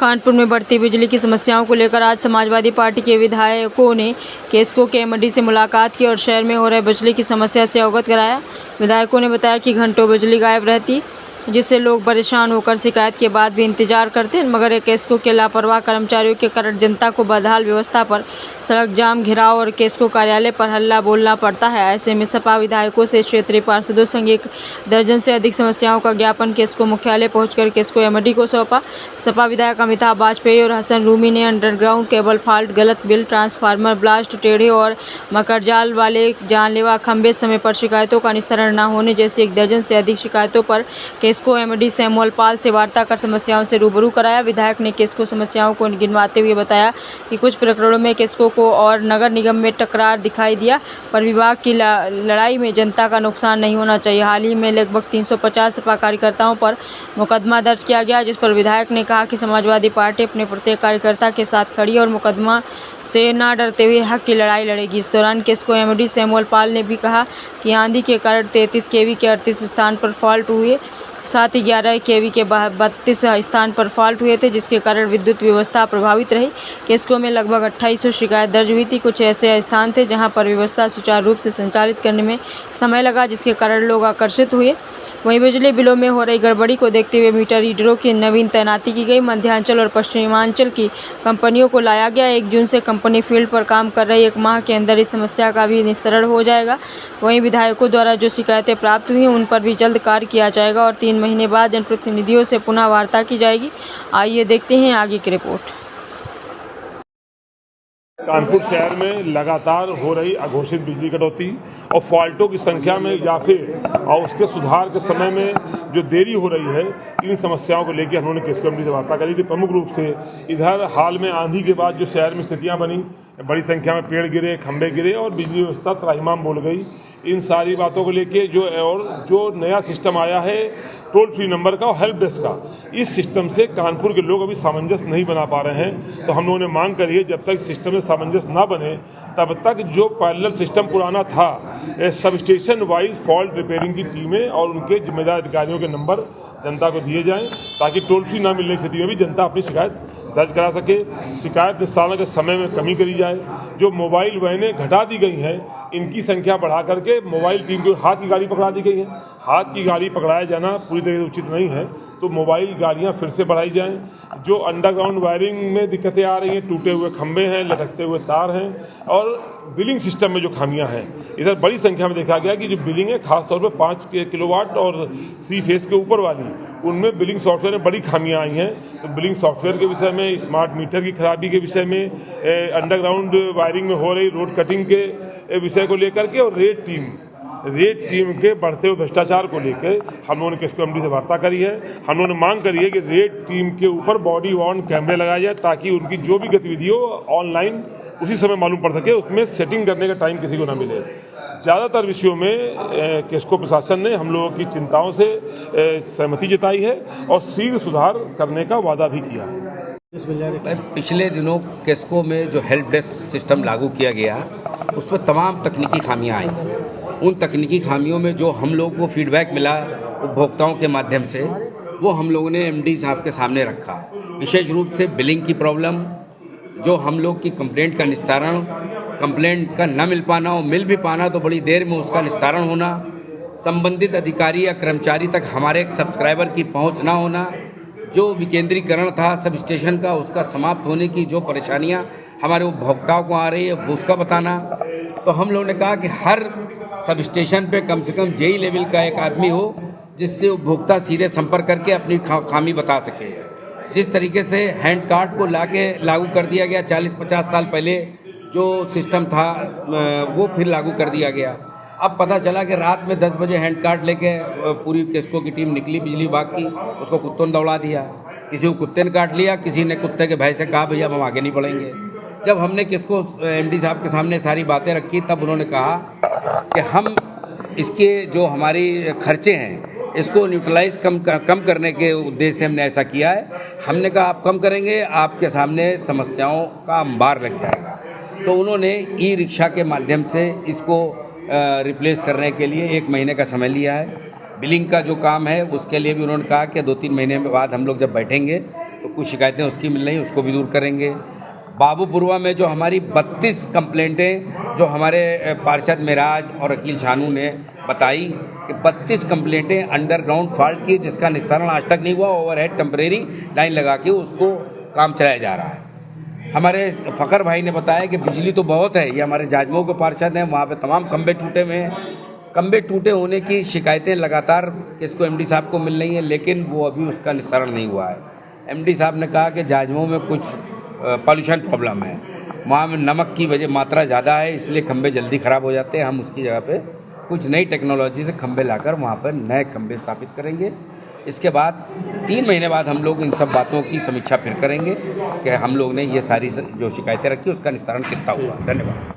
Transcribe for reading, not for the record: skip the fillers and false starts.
कानपुर में बढ़ती बिजली की समस्याओं को लेकर आज समाजवादी पार्टी के विधायकों ने केस्को के एमडी से मुलाकात की और शहर में हो रहे बिजली की समस्या से अवगत कराया। विधायकों ने बताया कि घंटों बिजली गायब रहती, जिससे लोग परेशान होकर शिकायत के बाद भी इंतजार करते हैं, मगर केस्को के लापरवाह कर्मचारियों के कारण जनता को बदहाल व्यवस्था पर सड़क जाम, घिराव और केस्को कार्यालय पर हल्ला बोलना पड़ता है। ऐसे में सपा विधायकों से क्षेत्रीय पार्षदों संग 1 दर्जन से अधिक समस्याओं का ज्ञापन केस्को मुख्यालय पहुंचकर केस्को एमडी को सौंपा। सपा विधायक अमिताभ वाजपेयी और हसन रूमी ने अंडरग्राउंड केबल फॉल्ट, गलत बिल, ट्रांसफार्मर ब्लास्ट, टेढ़े और मकरजाल वाले जानलेवा खंभे समय पर शिकायतों का निस्तारण न होने जैसी 1 दर्जन से अधिक शिकायतों पर केस्को एमडी सैमुअल पाल से वार्ता कर समस्याओं से रूबरू कराया। विधायक ने केस्को समस्याओं को गिनवाते हुए बताया कि कुछ प्रकरणों में केस्को को और नगर निगम में टकरार दिखाई दिया, पर विभाग की लड़ाई में जनता का नुकसान नहीं होना चाहिए। हाल ही में लगभग 350 सपा कार्यकर्ताओं पर मुकदमा दर्ज किया गया, जिस पर विधायक ने कहा कि समाजवादी पार्टी अपने प्रत्येक कार्यकर्ता के साथ खड़ी और मुकदमा से न डरते हुए हक की लड़ाई लड़ेगी। इस दौरान केस्को एमडी सैमुअल पाल ने भी कहा कि आंधी के कारण 33 केवी के 38 स्थान पर फॉल्ट हुए, साथ ही 11 केवी के 32 स्थान पर फॉल्ट हुए थे, जिसके कारण विद्युत व्यवस्था प्रभावित रही। केस्को में लगभग 2800 शिकायत दर्ज हुई थी। कुछ ऐसे स्थान थे जहां पर व्यवस्था सुचारू रूप से संचालित करने में समय लगा, जिसके कारण लोग आकर्षित हुए। वहीं बिजली बिलों में हो रही गड़बड़ी को देखते हुए मीटर रीडरों की नवीन तैनाती की गई। मध्यांचल और पश्चिमांचल की कंपनियों को लाया गया। 1 जून से कंपनी फील्ड पर काम कर रही, 1 माह के अंदर इस समस्या का भी निस्तारण हो जाएगा। वहीं विधायकों द्वारा जो शिकायतें प्राप्त हुई हैं उन पर भी जल्द कार्य किया जाएगा और 3 महीने बाद जनप्रतिनिधियों से पुनः वार्ता की जाएगी। आइए देखते हैं आगे की रिपोर्ट। कानपुर शहर में लगातार हो रही अघोषित बिजली कटौती और फॉल्टों की संख्या में इजाफे और उसके सुधार के समय में जो देरी हो रही है, इन समस्याओं को लेकर उन्होंने केस्को एमडी से वार्ता करी थी। प्रमुख रूप से इधर हाल में आंधी के बाद जो शहर में स्थितियां बनी, बड़ी संख्या में पेड़ गिरे, खंभे गिरे और बिजली व्यवस्था त्राहिमाम बोल गई। इन सारी बातों को लेके जो नया सिस्टम आया है टोल फ्री नंबर का और हेल्प डेस्क का, इस सिस्टम से कानपुर के लोग अभी सामंजस्य नहीं बना पा रहे हैं। तो हम लोगों ने मांग करी है, जब तक सिस्टम में सामंजस्य ना बने तब तक जो पैरेलल सिस्टम पुराना था, sub station wise fault repairing की टीमें और उनके जिम्मेदार अधिकारियों के नंबर जनता को दिए जाएं, ताकि टोल फ्री ना मिलने की स्थिति में भी जनता अपनी शिकायत दर्ज करा सके। शिकायत निस्तारण के समय में कमी करी जाए। जो मोबाइल वैनें घटा दी गई हैं, इनकी संख्या बढ़ा करके मोबाइल टीम को हाथ की गाड़ी पकड़ा दी गई है। हाथ की गाड़ी पकड़ाया जाना पूरी तरह से उचित नहीं है, तो मोबाइल गाड़ियां फिर से बढ़ाई जाएं। जो अंडरग्राउंड वायरिंग में दिक्कतें आ रही हैं, टूटे हुए खंभे हैं, लटकते हुए तार हैं और बिलिंग सिस्टम में जो खामियां हैं, इधर बड़ी संख्या में देखा गया कि जो बिलिंग है खासतौर पर 5 किलोवाट और 3 फेज के ऊपर वाली, उनमें बिलिंग सॉफ्टवेयर में बड़ी खामियां आई हैं। तो बिलिंग सॉफ्टवेयर के विषय में, स्मार्ट मीटर की खराबी के विषय में, अंडरग्राउंड वायरिंग में हो रही रोड कटिंग के विषय को लेकर के और रेड टीम के बढ़ते हुए भ्रष्टाचार को लेकर हम लोगों ने केस्को एमडी से वार्ता करी है। हम लोगों ने मांग करी है कि रेड टीम के ऊपर बॉडी ऑन कैमरे लगाए जाए, ताकि उनकी जो भी गतिविधि हो ऑनलाइन उसी समय मालूम पड़ सके, उसमें सेटिंग करने का टाइम किसी को ना मिले। ज़्यादातर विषयों में केस्को प्रशासन ने हम लोगों की चिंताओं से सहमति जताई है और शीघ्र सुधार करने का वादा भी किया है। पिछले दिनों केस्को में जो हेल्प डेस्क सिस्टम लागू किया गया, उसमें तमाम तकनीकी खामियां आई। उन तकनीकी खामियों में जो हम लोग को फीडबैक मिला उपभोक्ताओं के माध्यम से, वो हम लोगों ने एमडी साहब के सामने रखा। विशेष रूप से बिलिंग की प्रॉब्लम, जो हम लोग की कंप्लेंट का निस्तारण, कंप्लेंट का न मिल पाना और मिल भी पाना तो बड़ी देर में उसका निस्तारण होना, संबंधित अधिकारी या कर्मचारी तक हमारे सब्सक्राइबर की पहुंच ना होना, जो विकेंद्रीकरण था सब स्टेशन का उसका समाप्त होने की जो परेशानियां हमारे उपभोक्ताओं को आ रही है वो उसका बताना। तो हम लोगों ने कहा कि हर सब स्टेशन पे कम से कम जेई लेवल का एक आदमी हो, जिससे उपभोक्ता सीधे संपर्क करके अपनी खामी बता सके। जिस तरीके से हैंड कार्ड को लागू कर दिया गया 40-50 साल पहले जो सिस्टम था, वो फिर लागू कर दिया गया। अब पता चला कि रात में 10 बजे हैंड कार्ड लेके पूरी केस्को की टीम निकली बिजली विभाग की, उसको कुत्तों ने दौड़ा दिया। किसी को कुत्ते ने काट लिया, किसी ने कुत्ते के भय से कहा भैया हम आगे नहीं बढ़ेंगे। जब हमने केस्को एमडी साहब के सामने सारी बातें रखी, तब उन्होंने कहा कि हम इसके जो हमारी खर्चे हैं इसको न्यूट्रलाइज कम करने के उद्देश्य से हमने ऐसा किया है। हमने कहा आप कम करेंगे, आपके सामने समस्याओं का अंबार लग जाएगा। तो उन्होंने ई रिक्शा के माध्यम से इसको रिप्लेस करने के लिए 1 महीने का समय लिया है। बिलिंग का जो काम है उसके लिए भी उन्होंने कहा कि 2-3 महीने के बाद हम लोग जब बैठेंगे तो कुछ शिकायतें उसकी मिल रही हैं, उसको भी दूर करेंगे। बाबूपुरवा में जो हमारी 32 कंप्लेंटें जो हमारे पार्षद मेराज और अकील शानू ने बताई कि 32 कंप्लेंटें अंडरग्राउंड फॉल्ट की, जिसका निस्तारण आज तक नहीं हुआ। ओवरहेड टेम्परेरी लाइन लगा के उसको काम चलाया जा रहा है। हमारे फ़कर भाई ने बताया कि बिजली तो बहुत है, ये हमारे जाजमऊ के पार्षद हैं, वहाँ पे तमाम खंभे टूटे हुए हैं। खंभे टूटे होने की शिकायतें लगातार किसको एमडी साहब को मिल रही हैं, लेकिन वो अभी उसका निस्तारण नहीं हुआ है। एमडी साहब ने कहा कि जाजमऊ में कुछ पॉल्यूशन प्रॉब्लम है, वहाँ में नमक की वजह मात्रा ज़्यादा है, इसलिए खंभे जल्दी ख़राब हो जाते हैं। हम उसकी जगह पे कुछ नई टेक्नोलॉजी से खंभे लाकर वहाँ पर नए खंभे स्थापित करेंगे। इसके बाद 3 महीने बाद हम लोग इन सब बातों की समीक्षा फिर करेंगे कि हम लोग ने ये सारी जो शिकायतें रखी उसका निस्तारण कितना हुआ। धन्यवाद।